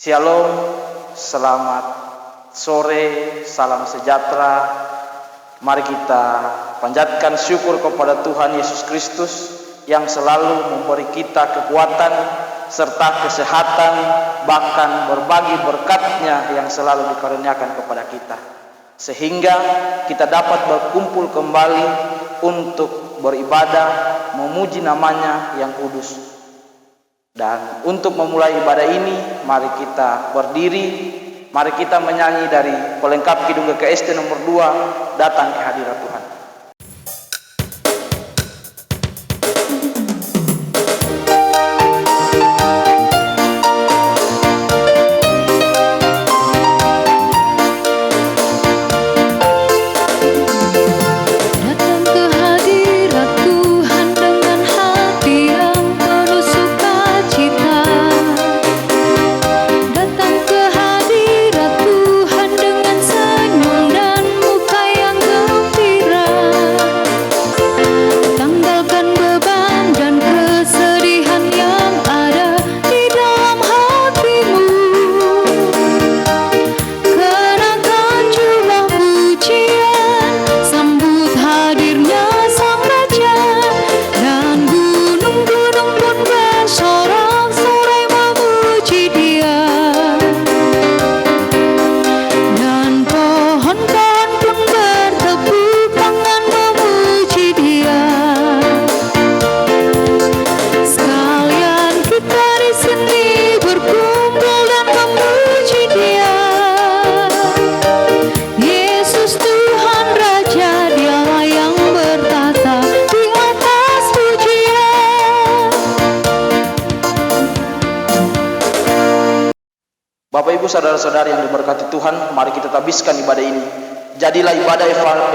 Shalom, selamat sore, salam sejahtera. Mari kita panjatkan syukur kepada Tuhan Yesus Kristus yang selalu memberi kita kekuatan serta kesehatan, bahkan berbagi berkat-Nya yang selalu dikaruniakan kepada kita, sehingga kita dapat berkumpul kembali untuk beribadah, memuji namanya yang kudus. Dan untuk memulai ibadah ini, mari kita berdiri, mari kita menyanyi dari pelengkap Kidung GKST nomor 2, Datang ke Hadirat Tuhan. Bapak Ibu saudara-saudari yang diberkati Tuhan, mari kita tabiskan ibadah ini. Jadilah ibadah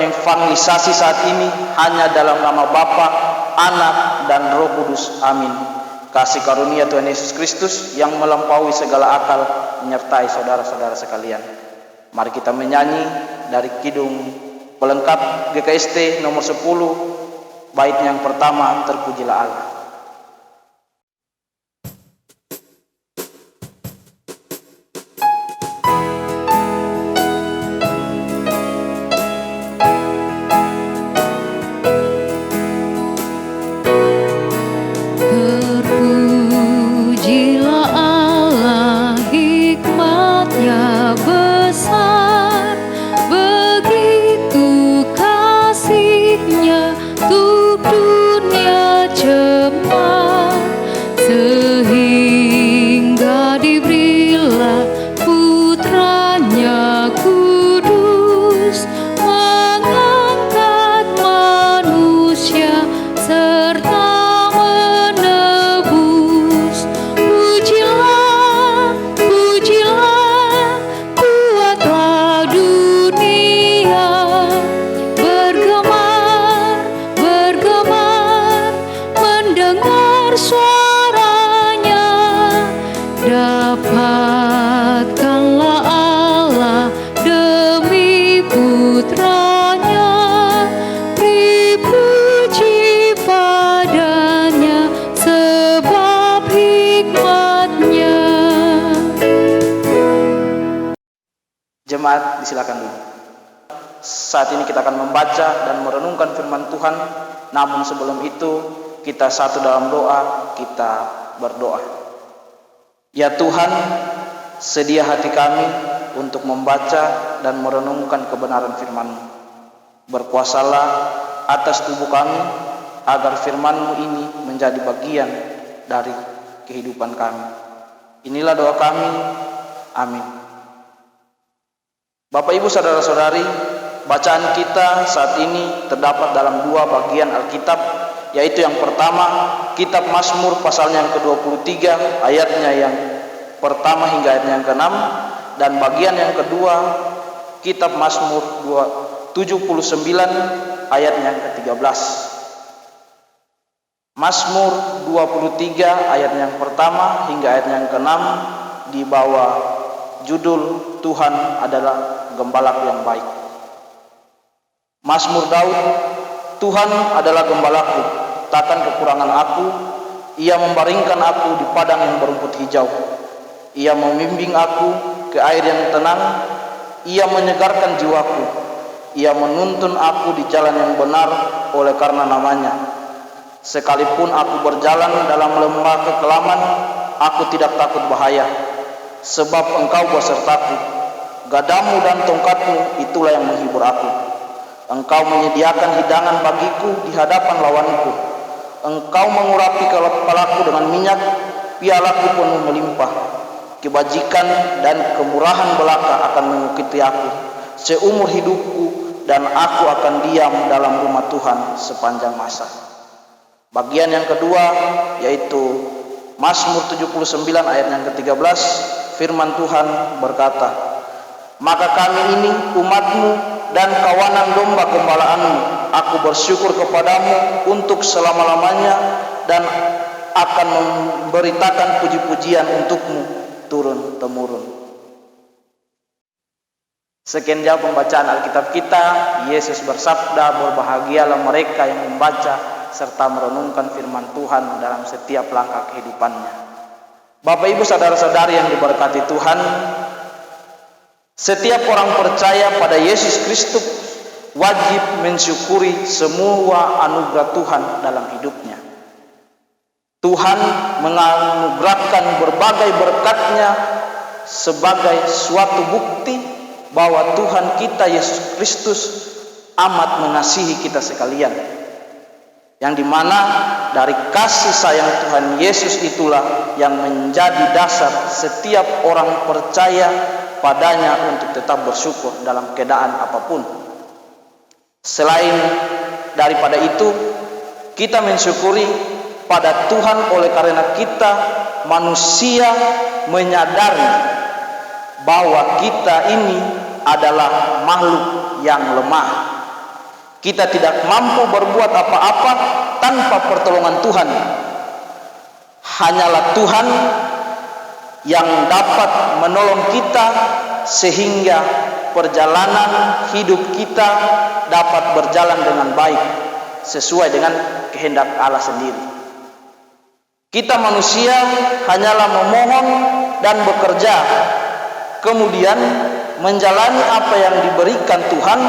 evangelisasi saat ini hanya dalam nama Bapa, Anak, dan Roh Kudus. Amin. Kasih karunia Tuhan Yesus Kristus yang melampaui segala akal menyertai saudara-saudara sekalian. Mari kita menyanyi dari Kidung pelengkap GKST nomor 10, bait yang pertama, Terpujilah Allah. Dapatkanlah Allah demi putranya, dipuji padanya sebab hikmatnya. Jemaat disilakan dulu. Saat ini kita akan membaca dan merenungkan firman Tuhan. Namun sebelum itu kita satu dalam doa, kita berdoa. Ya Tuhan, sedia hati kami untuk membaca dan merenungkan kebenaran firman-Mu. Berkuasalah atas tubuh kami, agar firman-Mu ini menjadi bagian dari kehidupan kami. Inilah doa kami. Amin. Bapak Ibu saudara-saudari, bacaan kita saat ini terdapat dalam dua bagian Alkitab, yaitu yang pertama kitab Mazmur pasalnya yang ke-23 ayatnya yang pertama hingga ayatnya yang ke-6, dan bagian yang kedua kitab Mazmur 79 ayatnya yang ke-13. Mazmur 23 ayatnya yang pertama hingga ayatnya yang ke-6 di bawah judul Tuhan adalah Gembalaku yang baik. Mazmur Daud, Tuhan adalah gembalaku, takkan kekurangan aku. Ia membaringkan aku di padang yang berumput hijau. Ia membimbing aku ke air yang tenang. Ia menyegarkan jiwaku. Ia menuntun aku di jalan yang benar oleh karena namanya. Sekalipun aku berjalan dalam lembah kekelaman, aku tidak takut bahaya, sebab Engkau besertaku. Gadamu dan tongkatmu itulah yang menghibur aku. Engkau menyediakan hidangan bagiku di hadapan lawanku. Engkau mengurapi kepalaku dengan minyak, pialaku penuh melimpah. Kebajikan dan kemurahan belaka akan mengikuti aku seumur hidupku, dan aku akan diam dalam rumah Tuhan sepanjang masa. Bagian yang kedua yaitu Mazmur 79 ayat yang ke-13. Firman Tuhan berkata, maka kami ini umatmu dan kawanan domba gembalaanmu, aku bersyukur kepadamu untuk selama-lamanya, dan akan memberitakan puji-pujian untukmu turun-temurun. Sekian jauh pembacaan Alkitab kita. Yesus bersabda, berbahagialah mereka yang membaca serta merenungkan firman Tuhan dalam setiap langkah kehidupannya. Bapak Ibu saudara-saudari yang diberkati Tuhan, setiap orang percaya pada Yesus Kristus wajib mensyukuri semua anugerah Tuhan dalam hidupnya. Tuhan menganugerahkan berbagai berkat-Nya sebagai suatu bukti bahwa Tuhan kita Yesus Kristus amat mengasihi kita sekalian, yang dimana dari kasih sayang Tuhan Yesus itulah yang menjadi dasar setiap orang percaya padanya untuk tetap bersyukur dalam keadaan apapun. Selain daripada itu, kita mensyukuri pada Tuhan oleh karena kita manusia menyadari bahwa kita ini adalah makhluk yang lemah. Kita tidak mampu berbuat apa-apa tanpa pertolongan Tuhan. Hanyalah Tuhan yang dapat menolong kita sehingga perjalanan hidup kita dapat berjalan dengan baik sesuai dengan kehendak Allah sendiri. Kita manusia hanyalah memohon dan bekerja, kemudian menjalani apa yang diberikan Tuhan,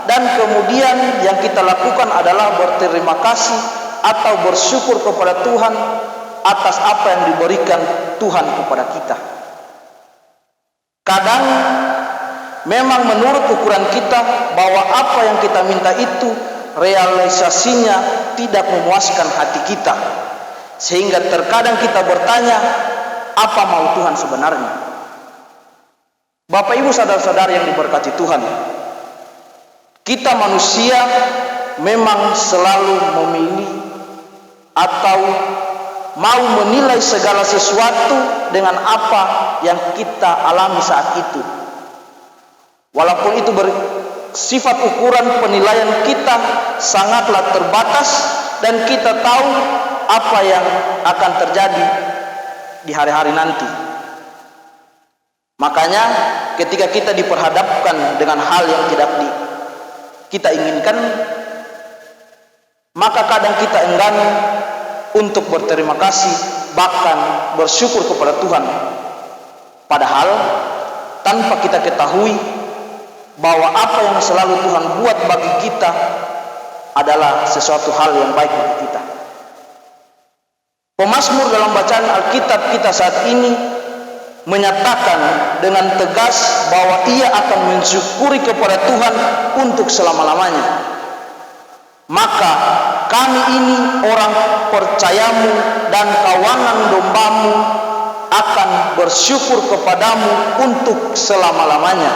dan kemudian yang kita lakukan adalah berterima kasih atau bersyukur kepada Tuhan atas apa yang diberikan Tuhan kepada kita. Kadang memang menurut ukuran kita bahwa apa yang kita minta itu realisasinya tidak memuaskan hati kita, sehingga terkadang kita bertanya, apa mau Tuhan sebenarnya? Bapak Ibu saudara-saudari yang diberkati Tuhan, kita manusia memang selalu memilih atau mau menilai segala sesuatu dengan apa yang kita alami saat itu. Walaupun itu bersifat ukuran penilaian kita sangatlah terbatas, dan kita tahu apa yang akan terjadi di hari-hari nanti. Makanya ketika kita diperhadapkan dengan hal yang tidak kita inginkan, maka kadang kita enggan untuk berterima kasih, bahkan bersyukur kepada Tuhan. Padahal tanpa kita ketahui bahwa apa yang selalu Tuhan buat bagi kita adalah sesuatu hal yang baik bagi kita. Pemazmur dalam bacaan Alkitab kita saat ini menyatakan dengan tegas bahwa ia akan mensyukuri kepada Tuhan untuk selama-lamanya. Maka kami ini orang percayamu dan kawanan dombamu akan bersyukur kepadamu untuk selama-lamanya,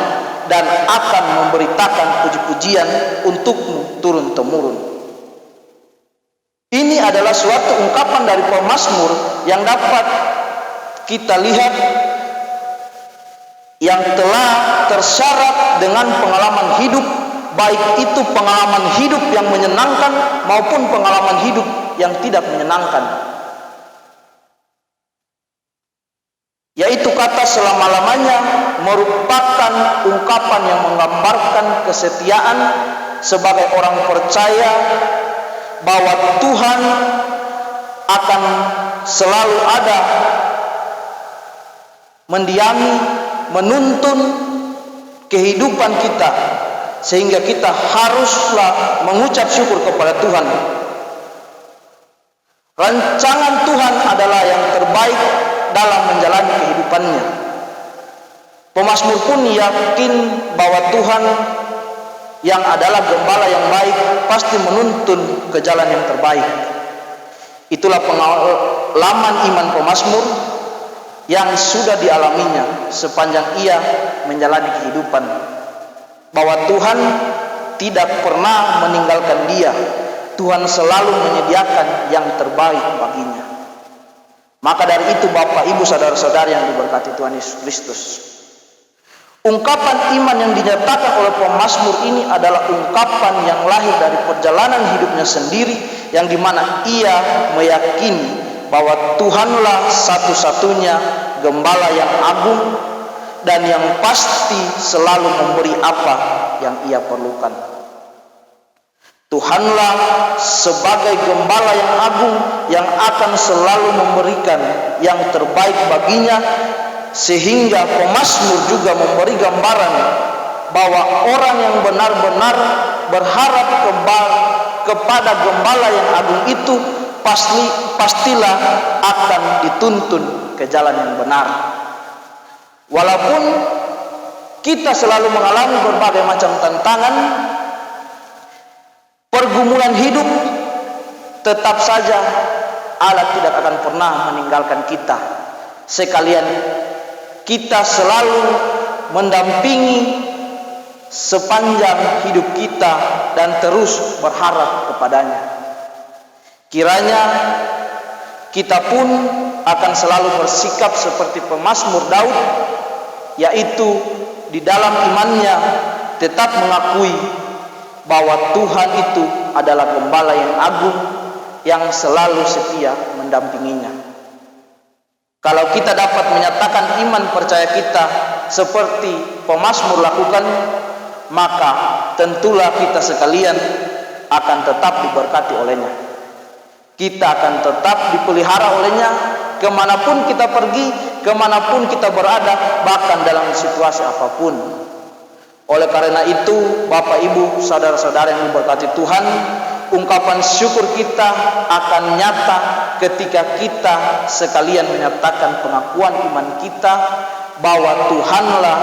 dan akan memberitakan puji-pujian untukmu turun-temurun. Ini adalah suatu ungkapan dari pemazmur yang dapat kita lihat yang telah tersyarat dengan pengalaman hidup, baik itu pengalaman hidup yang menyenangkan maupun pengalaman hidup yang tidak menyenangkan. Yaitu kata selama-lamanya merupakan ungkapan yang menggambarkan kesetiaan sebagai orang percaya bahwa Tuhan akan selalu ada mendiami, menuntun kehidupan kita, sehingga kita haruslah mengucap syukur kepada Tuhan. Rancangan Tuhan adalah yang terbaik dalam menjalani kehidupannya. Pemazmur pun yakin bahwa Tuhan yang adalah gembala yang baik pasti menuntun ke jalan yang terbaik. Itulah pengalaman iman pemazmur yang sudah dialaminya sepanjang ia menjalani kehidupan, bahwa Tuhan tidak pernah meninggalkan dia. Tuhan selalu menyediakan yang terbaik baginya. Maka dari itu Bapak, Ibu, saudara-saudari yang diberkati Tuhan Yesus Kristus, ungkapan iman yang dinyatakan oleh pemazmur ini adalah ungkapan yang lahir dari perjalanan hidupnya sendiri, yang dimana ia meyakini bahwa Tuhanlah satu-satunya gembala yang agung dan yang pasti selalu memberi apa yang ia perlukan. Tuhanlah sebagai gembala yang agung yang akan selalu memberikan yang terbaik baginya, sehingga pemazmur juga memberi gambaran bahwa orang yang benar-benar berharap kepada gembala yang agung itu pastilah akan dituntun ke jalan yang benar. Walaupun kita selalu mengalami berbagai macam tantangan, pergumulan hidup, tetap saja Allah tidak akan pernah meninggalkan kita. Sekalian kita selalu mendampingi sepanjang hidup kita dan terus berharap kepadanya. Kiranya kita pun akan selalu bersikap seperti pemazmur Daud, yaitu di dalam imannya tetap mengakui bahwa Tuhan itu adalah gembala yang agung yang selalu setia mendampinginya. Kalau kita dapat menyatakan iman percaya kita seperti pemazmur lakukan, maka tentulah kita sekalian akan tetap diberkati olehnya. Kita akan tetap dipelihara olehnya kemanapun kita pergi, kemanapun kita berada, bahkan dalam situasi apapun. Oleh karena itu, Bapak, Ibu, saudara-saudara yang diberkati Tuhan, ungkapan syukur kita akan nyata ketika kita sekalian menyatakan pengakuan iman kita bahwa Tuhanlah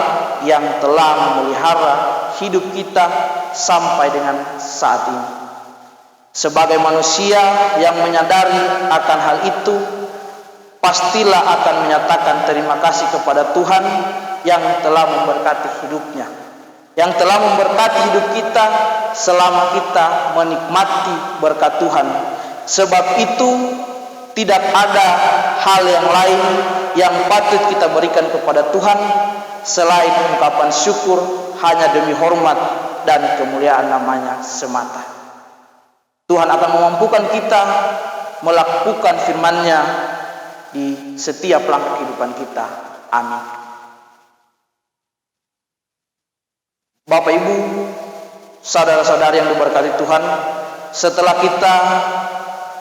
yang telah memelihara hidup kita sampai dengan saat ini. Sebagai manusia yang menyadari akan hal itu, pastilah akan menyatakan terima kasih kepada Tuhan yang telah memberkati hidupnya, yang telah memberkati hidup kita selama kita menikmati berkat Tuhan. Sebab itu tidak ada hal yang lain yang patut kita berikan kepada Tuhan selain ungkapan syukur hanya demi hormat dan kemuliaan namanya semata. Tuhan akan memampukan kita melakukan firman-Nya di setiap langkah kehidupan kita. Amin. Bapak, Ibu, saudara-saudari yang diberkati Tuhan, setelah kita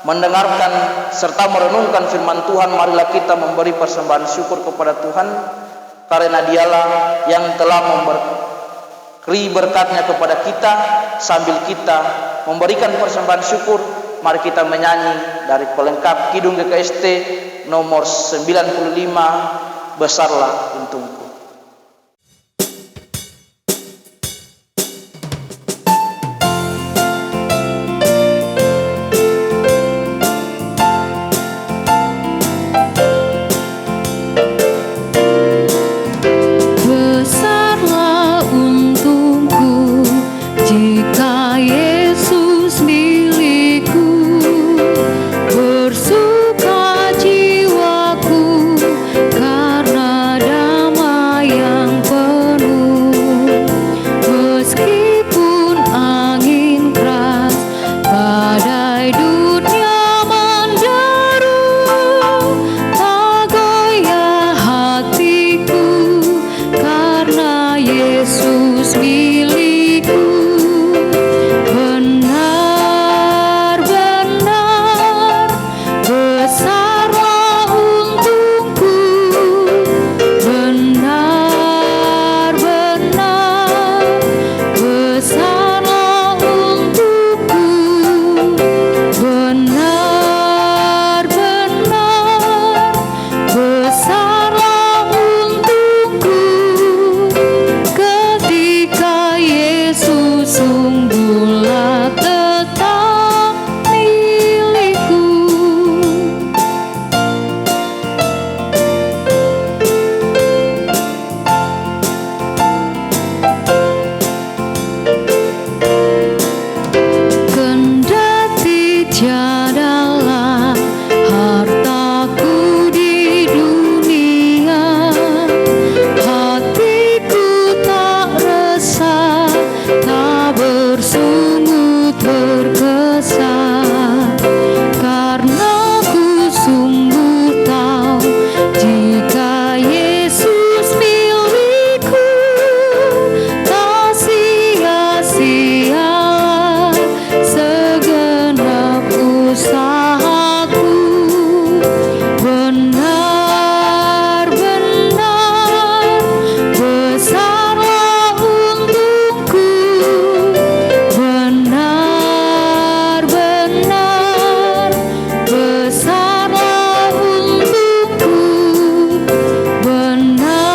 mendengarkan serta merenungkan firman Tuhan, marilah kita memberi persembahan syukur kepada Tuhan, karena Dialah yang telah memberi berkat-Nya kepada kita. Sambil kita memberikan persembahan syukur, mari kita menyanyi dari pelengkap Kidung GKST nomor 95, Besarlah Untungku. Karena damai tiadalah hartaku di dunia, hatiku tak resah, tak bersungguh terkesan, karena ku sungguh tahu jika Yesus milikku, tak sia-sialah segenap usahaku. Benar-benar besarlah untungku, benar-benar besarlah untungku, benar-benar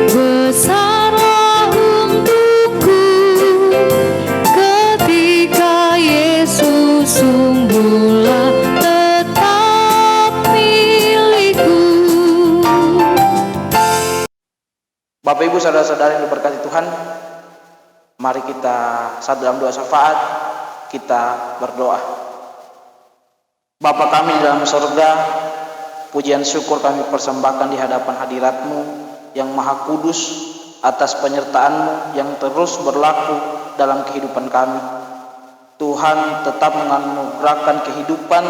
besarlah untungku, ketika Yesus sungguhlah tetap milikku. Bapak Ibu saudara-saudara yang diberkati Tuhan, mari kita saat dalam doa syafaat kita berdoa. Bapa kami di dalam sorga, pujian syukur kami persembahkan di hadapan hadirat-Mu yang maha kudus atas penyertaan-Mu yang terus berlaku dalam kehidupan kami. Tuhan tetap menganugerahkan kehidupan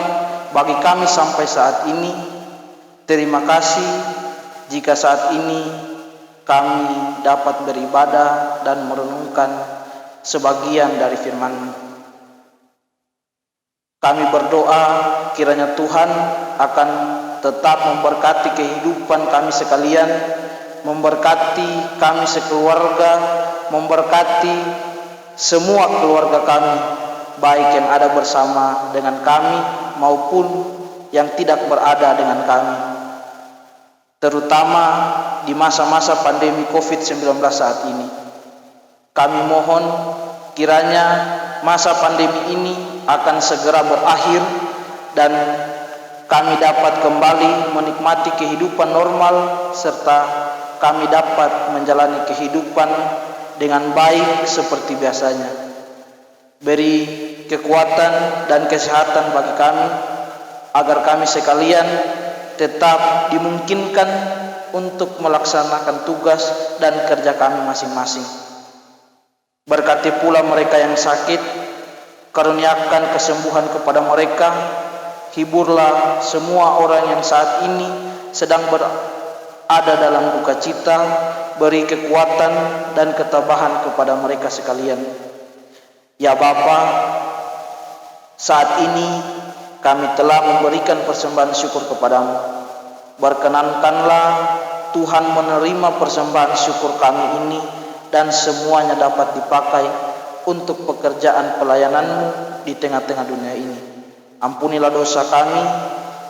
bagi kami sampai saat ini. Terima kasih jika saat ini kami dapat beribadah dan merenungkan sebagian dari firman-Mu. Kami berdoa kiranya Tuhan akan tetap memberkati kehidupan kami sekalian, memberkati kami sekeluarga, memberkati semua keluarga kami, baik yang ada bersama dengan kami maupun yang tidak berada dengan kami, terutama di masa-masa pandemi COVID-19 saat ini. Kami mohon kiranya masa pandemi ini akan segera berakhir dan kami dapat kembali menikmati kehidupan normal, serta kami dapat menjalani kehidupan dengan baik seperti biasanya. Beri kekuatan dan kesehatan bagi kami, agar kami sekalian tetap dimungkinkan untuk melaksanakan tugas dan kerja kami masing-masing. Berkati pula mereka yang sakit, karuniakan kesembuhan kepada mereka. Hiburlah semua orang yang saat ini sedang berada dalam duka cita. Beri kekuatan dan ketabahan kepada mereka sekalian. Ya Bapa, saat ini kami telah memberikan persembahan syukur kepadamu. Berkenankanlah Tuhan menerima persembahan syukur kami ini, dan semuanya dapat dipakai untuk pekerjaan pelayanan-Mu di tengah-tengah dunia ini. Ampunilah dosa kami.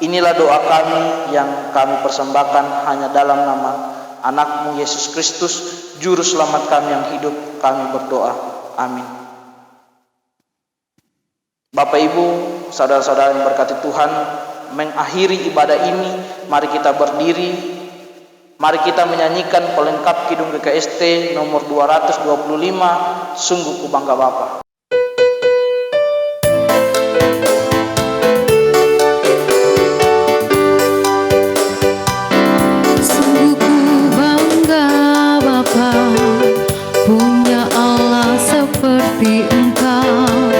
Inilah doa kami yang kami persembahkan hanya dalam nama Anak-Mu Yesus Kristus, Juru Selamat kami yang hidup. Kami berdoa. Amin. Bapak Ibu, saudara-saudara yang berkati Tuhan, mengakhiri ibadah ini, mari kita berdiri. Mari kita menyanyikan pelengkap Kidung GKST nomor 225, Sungguh Ku Bangga Bapa. Sungguh ku bangga Bapa, punya Allah seperti Engkau.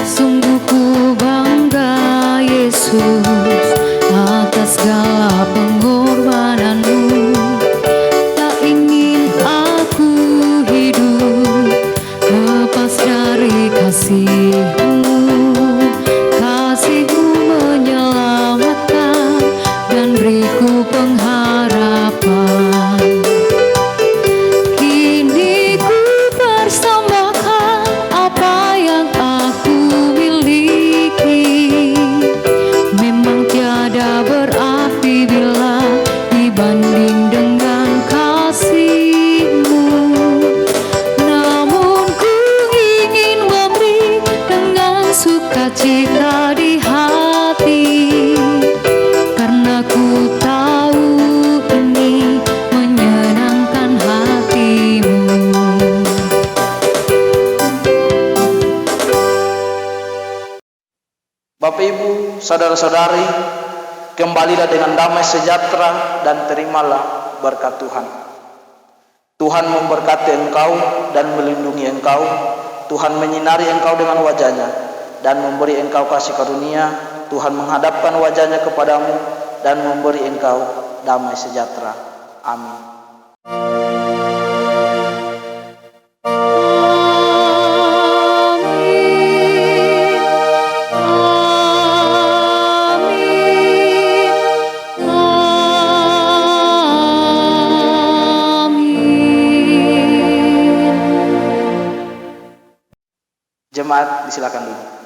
Sungguh ku bangga Yesus, atas segala pengorbanan-Mu. Tak ingin aku hidup lepas dari kasih-Mu. Kasih-Mu menyelamatkan dan beriku pengharapan. Kini ku persembahkan apa yang aku miliki. Memang tiada berarti bila dibanding dengan kasih-Mu. Namun ku ingin memberi dengan sukacita di hati, karena ku tahu ini menyenangkan hati-Mu. Bapak Ibu, saudara-saudari, kembalilah dengan damai sejahtera dan terimalah berkat Tuhan. Tuhan memberkati engkau dan melindungi engkau. Tuhan menyinari engkau dengan wajahnya dan memberi engkau kasih karunia. Tuhan menghadapkan wajahnya kepadamu dan memberi engkau damai sejahtera. Amin. Jemaat disilakan dulu.